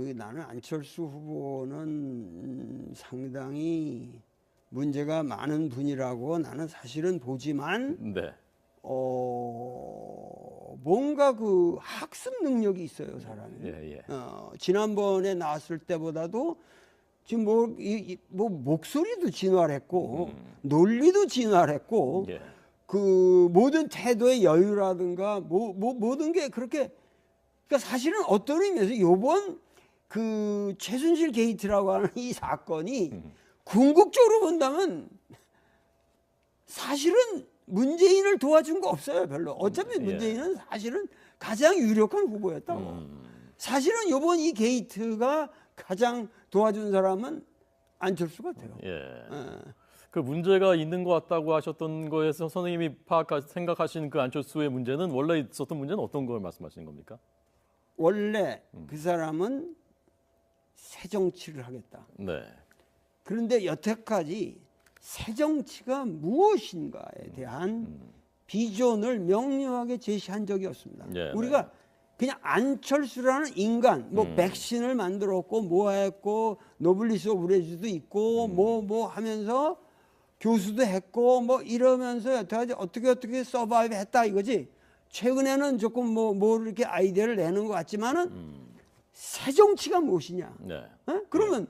나는 안철수 후보는 상당히 문제가 많은 분이라고 나는 사실은 보지만 네. 뭔가 그 학습 능력이 있어요, 사람이. 예. 지난번에 나왔을 때보다도 지금 뭐 목소리도 진화했고 논리도 진화했고 예. 그 모든 태도의 여유라든가 모든 게 그렇게, 그러니까 사실은 어떤 의미에서 요번 그 최순실 게이트라고 하는 이 사건이 궁극적으로 본다면 사실은 문재인을 도와준 거 없어요, 별로. 어차피 문재인은 사실은 가장 유력한 후보였다고. 사실은 요번 이 게이트가 가장 도와준 사람은 안철수 같아요. 그 문제가 있는 것 같다고 하셨던 거에서 선생님이 생각하시는 그 안철수의 문제는 원래 있었던 문제는 어떤 걸 말씀하시는 겁니까? 원래 그 사람은 새 정치를 하겠다. 네. 그런데 여태까지 새 정치가 무엇인가에 대한 비전을 명료하게 제시한 적이 없습니다. 우리가 그냥 안철수라는 인간, 뭐 백신을 만들었고 뭐 했고 노블리스 오브레주도 있고 뭐 하면서 교수도 했고 뭐 이러면서 여태까지 어떻게 서바이브 했다 이거지. 최근에는 조금 뭐 이렇게 아이디어를 내는 것 같지만은 새 정치가 무엇이냐? 그러면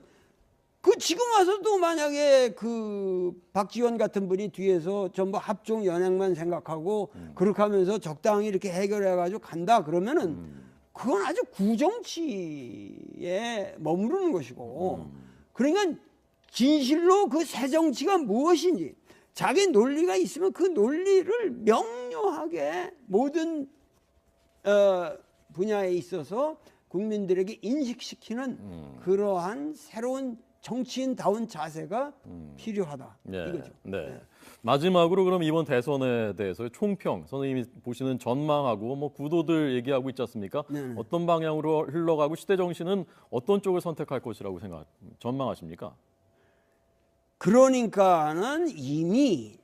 그 지금 와서도 만약에 그 박지원 같은 분이 뒤에서 전부 합종 연행만 생각하고 그렇게 하면서 적당히 이렇게 해결해가지고 간다 그러면은 그건 아주 구정치에 머무르는 것이고, 그러니까 진실로 그 새 정치가 무엇인지 자기 논리가 있으면 그 논리를 명료하게 모든 분야에 있어서 국민들에게 인식시키는 그러한 새로운 정치인다운 자세가 필요하다. 이거죠. 네. 마지막으로 그럼 이번 대선에 대해서 총평, 선생님이 보시는 전망하고 뭐 구도들 얘기하고 있지 않습니까? 어떤 방향으로 흘러가고 시대 정신은 어떤 쪽을 선택할 것이라고 전망하십니까? 그러니까는 이미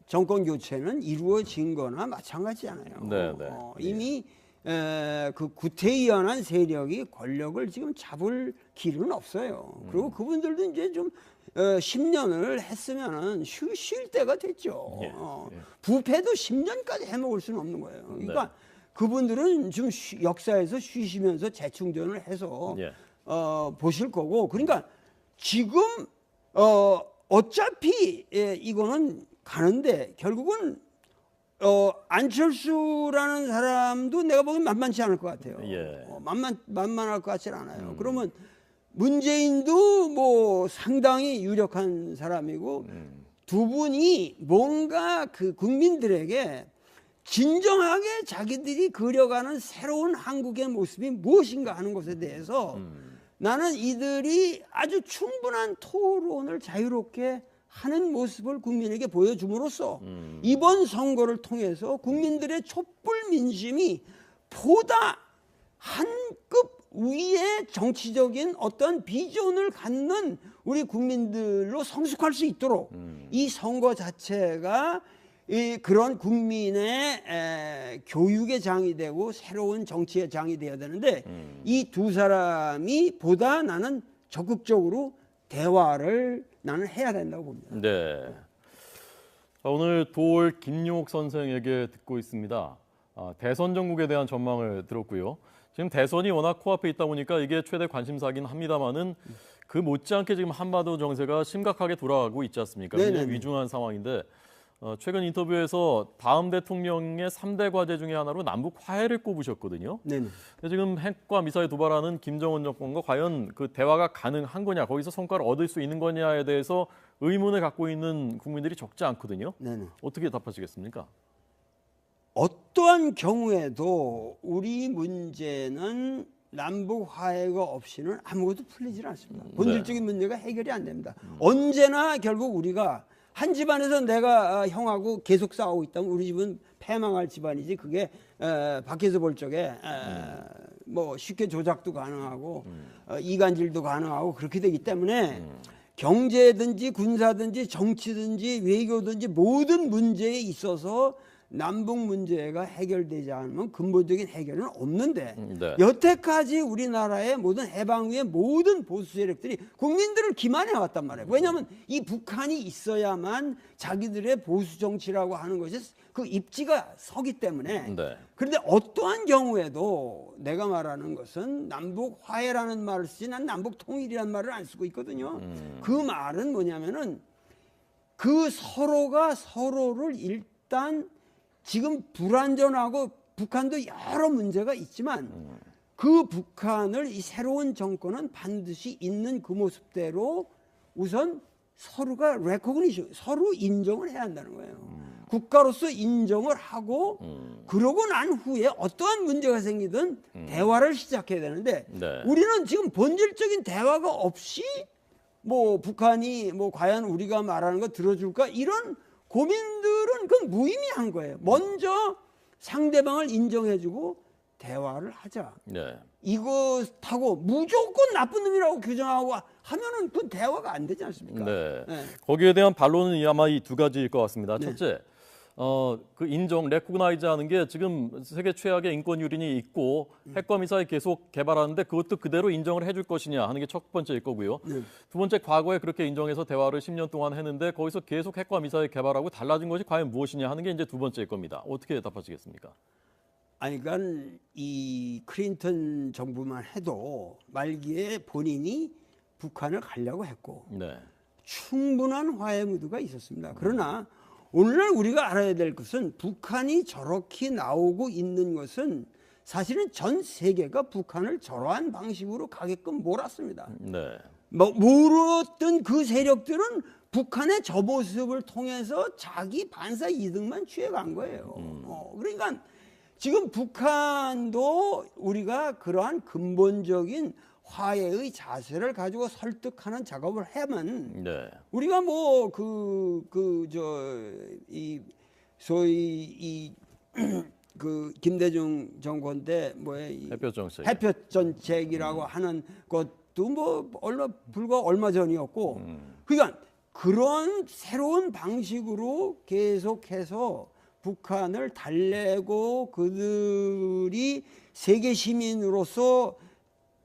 정권 교체는 이루어진 거나 마찬가지잖아요. 이미 그 구태의연한 세력이 권력을 지금 잡을 길은 없어요. 그리고 그분들도 이제 좀 10년을 했으면은 쉴 때가 됐죠. 부패도 10년까지 해먹을 수는 없는 거예요. 그러니까 그분들은 좀 역사에서 쉬시면서 재충전을 해서 보실 거고, 그러니까 지금 어차피 이거는 가는데 결국은 안철수라는 사람도 내가 보기엔 만만치 않을 것 같아요. 만만할 것 같지는 않아요. 그러면 문재인도 뭐 상당히 유력한 사람이고 두 분이 뭔가 그 국민들에게 진정하게 자기들이 그려가는 새로운 한국의 모습이 무엇인가 하는 것에 대해서 나는 이들이 아주 충분한 토론을 자유롭게 하는 모습을 국민에게 보여줌으로써 이번 선거를 통해서 국민들의 촛불 민심이 보다 한 급 위의 정치적인 어떤 비전을 갖는 우리 국민들로 성숙할 수 있도록 이 선거 자체가 그런 국민의 교육의 장이 되고 새로운 정치의 장이 되어야 되는데 이 두 사람이 보다 나는 적극적으로 대화를 나는 해야 된다고 봅니다. 네. 오늘 도올 김용옥 선생에게 듣고 있습니다. 대선 전국에 대한 전망을 들었고요. 지금 대선이 워낙 코앞에 있다 보니까 이게 최대 관심사긴 합니다만은 그 못지않게 지금 한반도 정세가 심각하게 돌아가고 있지 않습니까? 굉장히 위중한 상황인데 최근 인터뷰에서 다음 대통령의 3대 과제 중에 하나로 남북 화해를 꼽으셨거든요. 근데 지금 핵과 미사일 도발하는 김정은 정권과 과연 그 대화가 가능한 거냐, 거기서 성과를 얻을 수 있는 거냐에 대해서 의문을 갖고 있는 국민들이 적지 않거든요. 어떻게 답하시겠습니까? 어떠한 경우에도 우리 문제는 남북 화해가 없이는 아무것도 풀리질 않습니다. 본질적인 문제가 해결이 안 됩니다. 언제나 결국 우리가 한 집안에서 내가 형하고 계속 싸우고 있다면 우리 집은 패망할 집안이지, 그게 밖에서 볼 적에 뭐 쉽게 조작도 가능하고 이간질도 가능하고 그렇게 되기 때문에 경제든지 군사든지 정치든지 외교든지 모든 문제에 있어서 남북 문제가 해결되지 않으면 근본적인 해결은 없는데 네. 여태까지 우리나라의 모든 해방 후의 모든 보수 세력들이 국민들을 기만해 왔단 말이에요. 왜냐하면 이 북한이 있어야만 자기들의 보수 정치라고 하는 것이 그 입지가 서기 때문에. 네. 그런데 어떠한 경우에도 내가 말하는 것은 남북 화해라는 말을 쓰지 난 남북 통일이라는 말을 안 쓰고 있거든요. 그 말은 뭐냐면은 그 서로가 서로를 일단 지금 불안전하고 북한도 여러 문제가 있지만 그 북한을 이 새로운 정권은 반드시 있는 그 모습대로 우선 서로가 레코그니션, 서로 인정을 해야 한다는 거예요. 국가로서 인정을 하고 그러고 난 후에 어떠한 문제가 생기든 대화를 시작해야 되는데 네. 우리는 지금 본질적인 대화가 없이 뭐 북한이 뭐 과연 우리가 말하는 거 들어줄까 이런 고민들은 그건 무의미한 거예요. 먼저 상대방을 인정해주고 대화를 하자. 네. 이것하고 무조건 나쁜 놈이라고 규정하고 하면은 그건 대화가 안 되지 않습니까? 네. 네. 거기에 대한 반론은 아마 이 두 가지일 것 같습니다. 네. 첫째, 그 인정, 레코그나이즈 하는 게 지금 세계 최악의 인권 유린이 있고 핵과 미사일 계속 개발하는데 그것도 그대로 인정을 해줄 것이냐 하는 게 첫 번째일 거고요. 두 번째, 과거에 그렇게 인정해서 대화를 10년 동안 했는데 거기서 계속 핵과 미사일 개발하고 달라진 것이 과연 무엇이냐 하는 게 이제 두 번째일 겁니다. 어떻게 답하시겠습니까? 아니, 그러니까 이 클린턴 정부만 해도 말기에 본인이 북한을 가려고 했고 네. 충분한 화해 무드가 있었습니다. 그러나 오늘날 우리가 알아야 될 것은 북한이 저렇게 나오고 있는 것은 사실은 전 세계가 북한을 저러한 방식으로 가게끔 몰았습니다. 네. 몰았던 그 세력들은 북한의 저 모습을 통해서 자기 반사 이득만 취해간 거예요. 그러니까 지금 북한도 우리가 그러한 근본적인 화해의 자세를 가지고 설득하는 작업을 하면 네. 우리가 뭐 소위 그 김대중 정권 때 뭐에 햇볕 정책. 햇볕 정책이라고 하는 것도 뭐 불과 얼마 전이었고 그러니까 그런 새로운 방식으로 계속해서 북한을 달래고 그들이 세계 시민으로서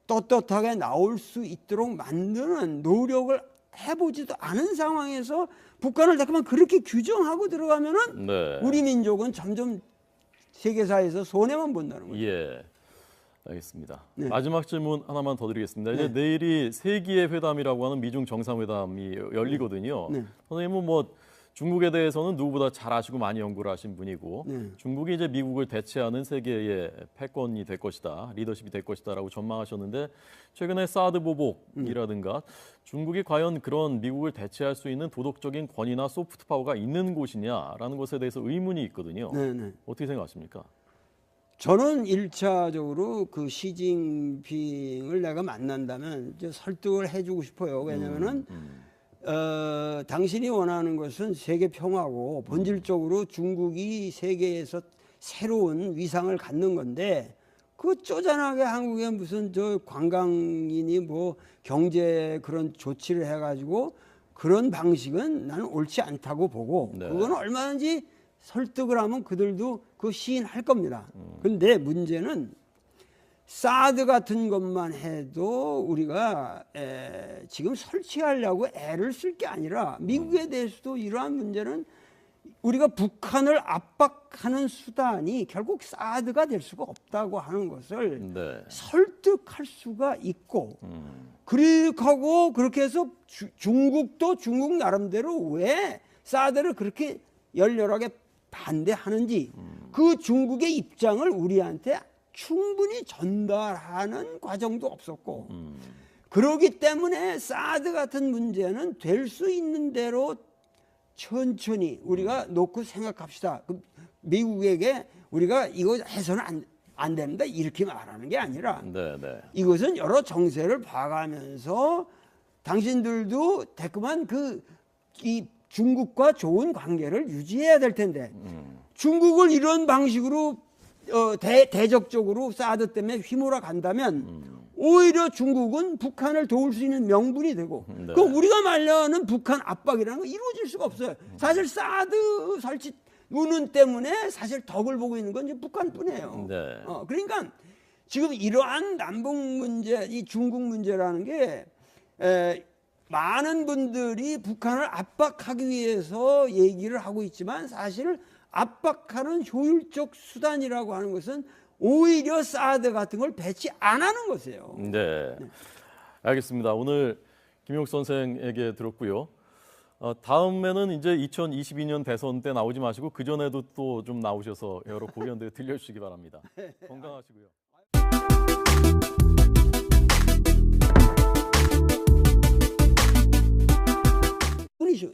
떳떳하게 나올 수 있도록 만드는 노력을 해보지도 않은 상황에서 북한을 잠깐만 그렇게 규정하고 들어가면은 네. 우리 민족은 점점 세계사에서 손해만 본다는 거예요. 예. 알겠습니다. 네. 마지막 질문 하나만 더 드리겠습니다. 이제 네. 내일이 세기의 회담이라고 하는 미중 정상회담이 열리거든요. 네. 선생님은 뭐 중국에 대해서는 누구보다 잘 아시고 많이 연구를 하신 분이고 네. 중국이 이제 미국을 대체하는 세계의 패권이 될 것이다, 리더십이 될 것이다라고 전망하셨는데 최근에 사드 보복이라든가 중국이 과연 그런 미국을 대체할 수 있는 도덕적인 권위나 소프트 파워가 있는 곳이냐라는 것에 대해서 의문이 있거든요. 네, 네. 어떻게 생각하십니까? 저는 1차적으로 그 시진핑을 내가 만난다면 이제 설득을 해주고 싶어요. 왜냐면은 당신이 원하는 것은 세계 평화고 본질적으로 중국이 세계에서 새로운 위상을 갖는 건데 그 쪼잔하게 한국에 무슨 저 관광인이 뭐 경제 그런 조치를 해가지고 그런 방식은 나는 옳지 않다고 보고 네. 그건 얼마든지 설득을 하면 그들도 그 시인할 겁니다. 근데 문제는 사드 같은 것만 해도 우리가 지금 설치하려고 애를 쓸 게 아니라 미국에 대해서도 이러한 문제는 우리가 북한을 압박하는 수단이 결국 사드가 될 수가 없다고 하는 것을 네. 설득할 수가 있고 그리고 그렇게 해서 중국도 중국 나름대로 왜 사드를 그렇게 열렬하게 반대하는지 그 중국의 입장을 우리한테 충분히 전달하는 과정도 없었고 그렇기 때문에 사드 같은 문제는 될 수 있는 대로 천천히 우리가 놓고 생각합시다. 미국에게 우리가 이거 해서는 안 된다 이렇게 말하는 게 아니라 네, 네. 이것은 여러 정세를 봐가면서 당신들도 대꾸만 이 중국과 좋은 관계를 유지해야 될 텐데 중국을 이런 방식으로 대적적으로 사드 때문에 휘몰아 간다면 오히려 중국은 북한을 도울 수 있는 명분이 되고 그럼 우리가 말려는 북한 압박이라는 거 이루어질 수가 없어요. 사실 사드 설치 우는 때문에 사실 덕을 보고 있는 건 이제 북한뿐이에요. 네. 그러니까 지금 이러한 남북 문제, 이 중국 문제라는 게 많은 분들이 북한을 압박하기 위해서 얘기를 하고 있지만 사실 압박하는 효율적 수단이라고 하는 것은 오히려 사드 같은 걸 배치 안 하는 것이에요. 네. 알겠습니다. 오늘 김용욱 선생에게 들었고요. 다음에는 이제 2022년 대선 때 나오지 마시고 그 전에도 또 좀 나오셔서 여러 고견들 들려주시기 바랍니다. 건강하시고요.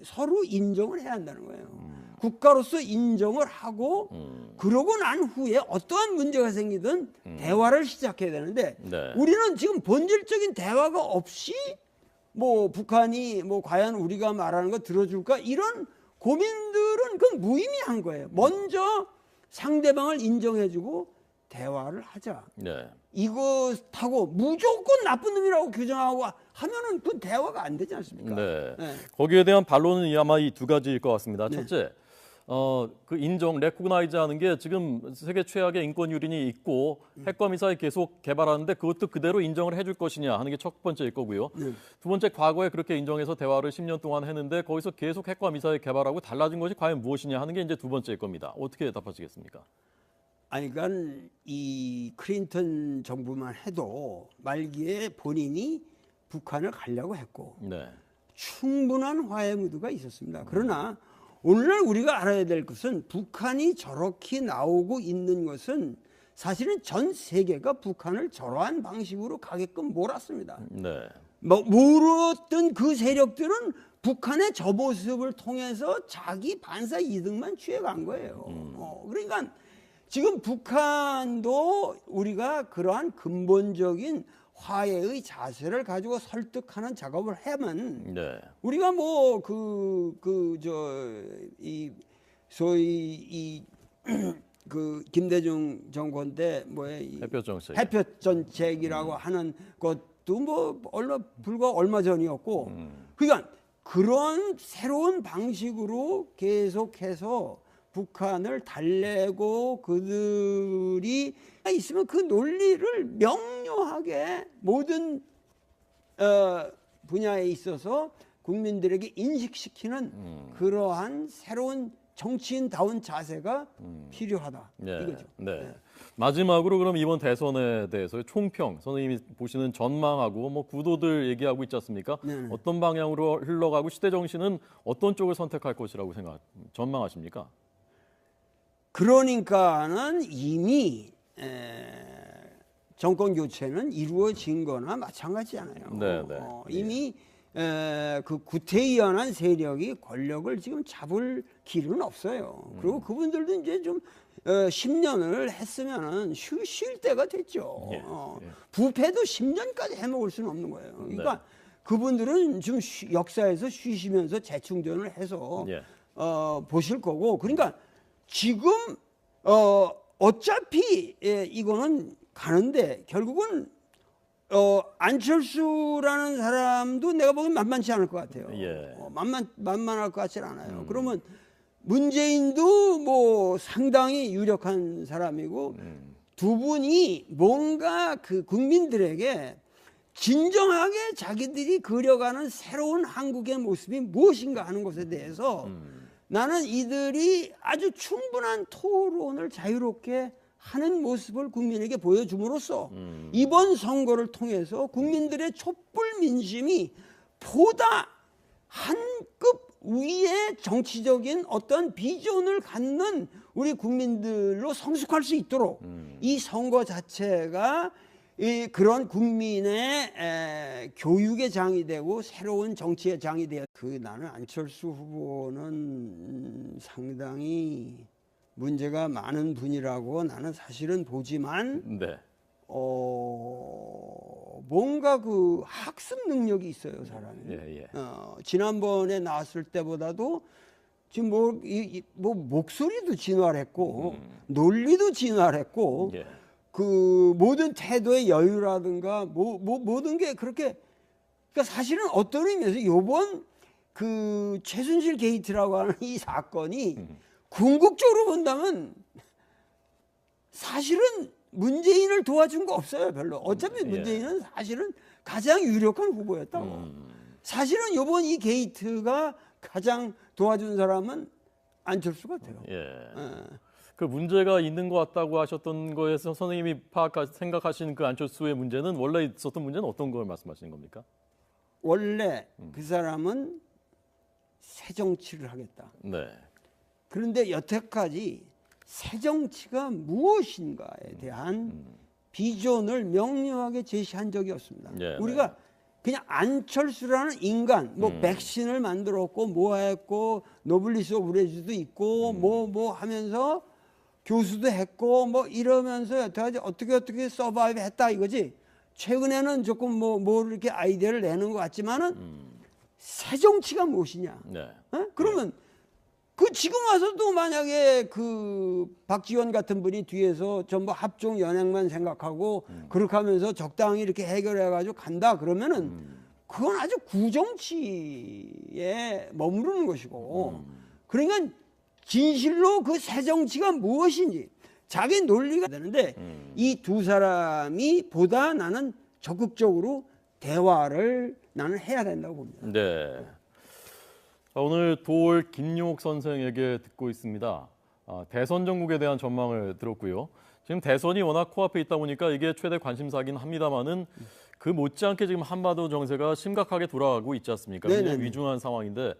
서로 인정을 해야 한다는 거예요. 국가로서 인정을 하고 그러고 난 후에 어떠한 문제가 생기든 대화를 시작해야 되는데 네. 우리는 지금 본질적인 대화가 없이 뭐 북한이 뭐 과연 우리가 말하는 거 들어줄까 이런 고민들은 그건 무의미한 거예요. 먼저 상대방을 인정해주고 대화를 하자. 네. 이것하고 무조건 나쁜 놈이라고 규정하고 하면은 그 대화가 안 되지 않습니까? 네. 네. 거기에 대한 반론은 아마 이 두 가지일 것 같습니다. 첫째, 그 인정, 레코그나이즈 하는 게 지금 세계 최악의 인권 유린이 있고 핵과 미사일 계속 개발하는데 그것도 그대로 인정을 해줄 것이냐 하는 게 첫 번째일 거고요. 두 번째, 과거에 그렇게 인정해서 대화를 10년 동안 했는데 거기서 계속 핵과 미사일 개발하고 달라진 것이 과연 무엇이냐 하는 게 이제 두 번째일 겁니다. 어떻게 답하시겠습니까? 아니, 그러니까 이 클린턴 정부만 해도 말기에 본인이 북한을 가려고 했고 네. 충분한 화해 무드가 있었습니다. 그러나 오늘날 우리가 알아야 될 것은 북한이 저렇게 나오고 있는 것은 사실은 전 세계가 북한을 저러한 방식으로 가게끔 몰았습니다. 네. 몰았던 그 세력들은 북한의 저 모습을 통해서 자기 반사 이득만 취해간 거예요. 그러니까 지금 북한도 우리가 그러한 근본적인 화해의 자세를 가지고 설득하는 작업을 하면 네. 우리가 뭐 소위 그 김대중 정권 때 햇볕 정책. 햇볕 정책이라고 하는 것도 뭐 불과 얼마 전이었고 그러니까 그런 새로운 방식으로 계속해서 북한을 달래고 그들이 있으면 그 논리를 명료하게 모든 분야에 있어서 국민들에게 인식시키는 그러한 새로운 정치인다운 자세가 필요하다. 네. 이거죠. 네. 네. 마지막으로 그럼 이번 대선에 대해서 총평, 선생님이 보시는 전망하고 뭐 구도들 얘기하고 있지 않습니까? 네. 어떤 방향으로 흘러가고 시대 정신은 어떤 쪽을 선택할 것이라고 전망하십니까? 그러니까는 이미 정권 교체는 이루어진 거나 마찬가지잖아요. 네, 네. 이미 그 구태의연한 세력이 권력을 지금 잡을 길은 없어요. 그리고 그분들도 이제 좀 10년을 했으면은 쉴 때가 됐죠. 예, 예. 부패도 10년까지 해먹을 수는 없는 거예요. 그러니까 네. 그분들은 좀 역사에서 쉬시면서 재충전을 해서 예. 보실 거고 그러니까 지금 어차피 이거는 가는데 결국은 안철수라는 사람도 내가 보기엔 만만치 않을 것 같아요. 예. 만만할 것 같지 않아요. 그러면 문재인도 뭐 상당히 유력한 사람이고 두 분이 뭔가 그 국민들에게 진정하게 자기들이 그려가는 새로운 한국의 모습이 무엇인가 하는 것에 대해서 나는 이들이 아주 충분한 토론을 자유롭게 하는 모습을 국민에게 보여줌으로써 이번 선거를 통해서 국민들의 촛불 민심이 보다 한 급 위의 정치적인 어떤 비전을 갖는 우리 국민들로 성숙할 수 있도록 이 선거 자체가 그런 국민의 교육의 장이 되고 새로운 정치의 장이 되어 나는 안철수 후보는 상당히 문제가 많은 분이라고 나는 사실은 보지만 네. 뭔가 그 학습 능력이 있어요 사람이. 예. 지난번에 나왔을 때보다도 지금 뭐 목소리도 진화했고 논리도 진화했고 예. 그 모든 태도의 여유라든가 모든 게 그렇게 그러니까 사실은 어떤 의미에서 요번 그 최순실 게이트라고 하는 이 사건이 궁극적으로 본다면 사실은 문재인을 도와준 거 없어요, 별로. 어차피 문재인은 사실은 가장 유력한 후보였다고. 사실은 이번 이 게이트가 가장 도와준 사람은 안철수 같아요. 그 문제가 있는 것 같다고 하셨던 거에서 선생님이 생각하시는 그 안철수의 문제는 원래 있었던 문제는 어떤 걸 말씀하시는 겁니까? 원래 그 사람은 새 정치를 하겠다. 네. 그런데 여태까지 새 정치가 무엇인가에 대한 비전을 명료하게 제시한 적이 없습니다. 우리가 그냥 안철수라는 인간, 뭐 백신을 만들었고 뭐 했고 노블리스 오브레즈도 있고 뭐 하면서 교수도 했고 뭐 이러면서 여태까지 어떻게 서바이브 했다 이거지. 최근에는 조금 뭐 이렇게 아이디어를 내는 것 같지만은 새 정치가 무엇이냐? 그러면 그 지금 와서도 만약에 그 박지원 같은 분이 뒤에서 전부 합종 연행만 생각하고 그렇게 하면서 적당히 이렇게 해결해가지고 간다 그러면은 그건 아주 구정치에 머무르는 것이고 그러니까 진실로 그 새 정치가 무엇인지 자기 논리가 되는데 이 두 사람이 보다 나는 적극적으로 대화를 나는 해야 된다고 봅니다. 네. 오늘 도올 김용옥 선생에게 듣고 있습니다. 대선 전국에 대한 전망을 들었고요. 지금 대선이 워낙 코앞에 있다 보니까 이게 최대 관심사긴 합니다만은 그 못지않게 지금 한반도 정세가 심각하게 돌아가고 있지 않습니까? 굉장히 위중한 상황인데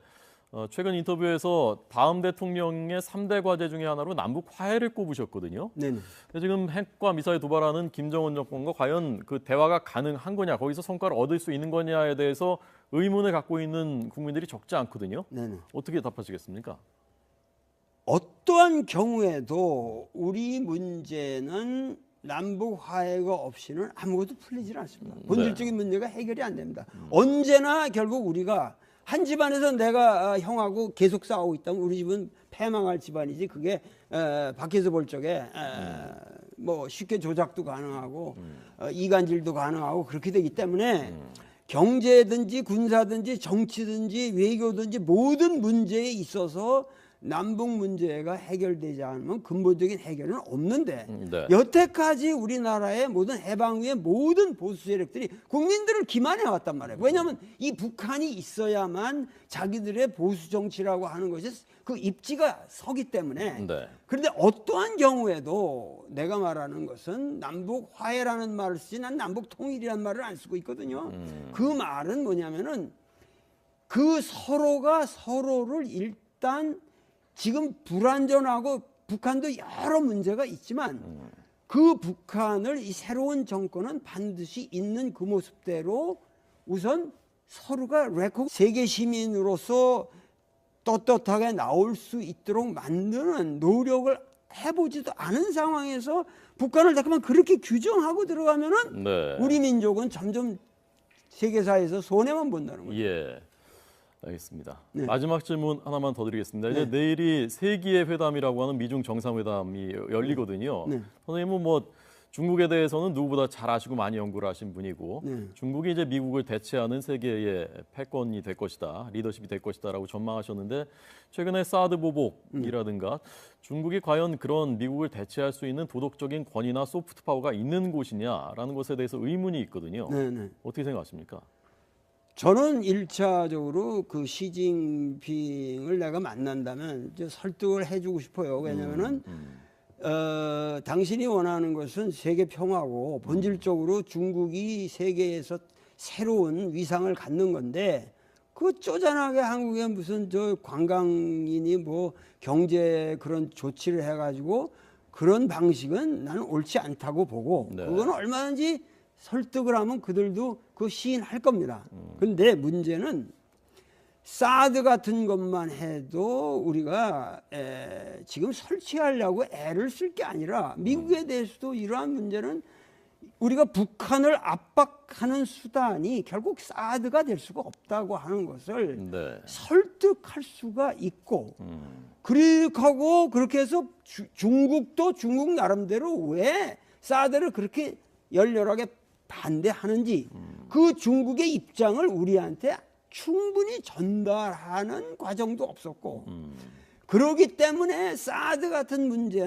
최근 인터뷰에서 다음 대통령의 3대 과제 중에 하나로 남북 화해를 꼽으셨거든요. 근데 지금 핵과 미사일 도발하는 김정은 정권과 과연 그 대화가 가능한 거냐, 거기서 성과를 얻을 수 있는 거냐에 대해서 의문을 갖고 있는 국민들이 적지 않거든요. 어떻게 답하시겠습니까? 어떠한 경우에도 우리 문제는 남북 화해가 없이는 아무것도 풀리질 않습니다. 본질적인 문제가 해결이 안 됩니다. 언제나 결국 우리가 한 집안에서 내가 형하고 계속 싸우고 있다면 우리 집은 패망할 집안이지 그게 밖에서 볼 적에 뭐 쉽게 조작도 가능하고 이간질도 가능하고 그렇게 되기 때문에 경제든지 군사든지 정치든지 외교든지 모든 문제에 있어서 남북 문제가 해결되지 않으면 근본적인 해결은 없는데 여태까지 우리나라의 모든 해방 후의 모든 보수 세력들이 국민들을 기만해 왔단 말이에요. 왜냐하면 이 북한이 있어야만 자기들의 보수 정치라고 하는 것이 그 입지가 서기 때문에 그런데 어떠한 경우에도 내가 말하는 것은 남북 화해라는 말을 쓰지 난 남북 통일이라는 말을 안 쓰고 있거든요. 그 말은 뭐냐면은 그 서로가 서로를 일단 지금 불안전하고 북한도 여러 문제가 있지만 그 북한을 이 새로운 정권은 반드시 있는 그 모습대로 우선 서로가 세계 시민으로서 떳떳하게 나올 수 있도록 만드는 노력을 해보지도 않은 상황에서 북한을 잠깐만 그렇게 규정하고 들어가면은 우리 민족은 점점 세계사에서 손해만 본다는 거죠. 알겠습니다. 마지막 질문 하나만 더 드리겠습니다. 이제 내일이 세기의 회담이라고 하는 미중 정상회담이 열리거든요. 선생님은 뭐 중국에 대해서는 누구보다 잘 아시고 많이 연구를 하신 분이고 중국이 이제 미국을 대체하는 세계의 패권이 될 것이다, 리더십이 될 것이다라고 전망하셨는데 최근에 사드 보복이라든가 중국이 과연 그런 미국을 대체할 수 있는 도덕적인 권위나 소프트 파워가 있는 곳이냐라는 것에 대해서 의문이 있거든요. 어떻게 생각하십니까? 저는 1차적으로 그 시진핑을 내가 만난다면 이제 설득을 해주고 싶어요. 왜냐하면은 당신이 원하는 것은 세계 평화고 본질적으로 중국이 세계에서 새로운 위상을 갖는 건데 그 쪼잔하게 한국에 무슨 저 관광인이 뭐 경제 그런 조치를 해가지고 그런 방식은 나는 옳지 않다고 보고 그건 얼마든지 설득을 하면 그들도 그 시인할 겁니다. 근데 문제는 사드 같은 것만 해도 우리가 지금 설치하려고 애를 쓸 게 아니라 미국에 대해서도 이러한 문제는 우리가 북한을 압박하는 수단이 결국 사드가 될 수가 없다고 하는 것을 설득할 수가 있고 그렇게 해서 중국도 중국 나름대로 왜 사드를 그렇게 열렬하게 반대하는지 그 중국의 입장을 우리한테 충분히 전달하는 과정도 없었고 그러기 때문에 사드 같은 문제